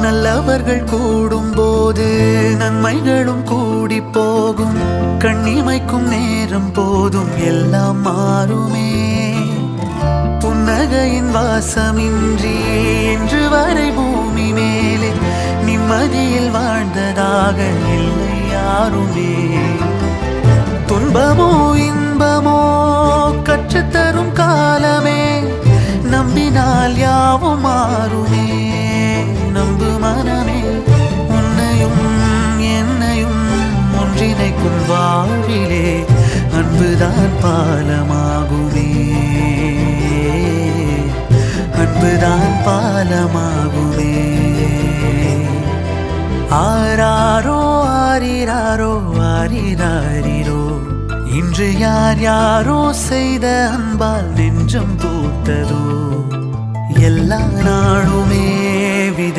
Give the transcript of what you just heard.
நல்லவர்கள் கூடும் போது நன்மைகளும் கூடி போகும். கண்ணிமைக்கும் நேரம் போதும் எல்லாம் மாறுமே. புன்னகையின் வாசமின்றி என்று வரை பூமி மேலே நிம்மதியில் வாழ்ந்ததாக இல்லை யாருமே. துன்பமோ இன்பமோ கற்றுத்தரும் காலமே, நம்பினால் யாவும் மாறுமே. நம்பு மனமே, உன்னையும் என்னையும் ஒன்றிணைக்கும் வாழ்விலே அன்புதான் பாலமாகுமே. அன்புதான் பாலமாகுமே. ஆராரோ ஆரிராரோ ஆரிராரிரோ, இன்று யார் யாரோ செய்த அன்பால் நெஞ்சம் பூத்ததோ. எல்லா நாளுமே விதை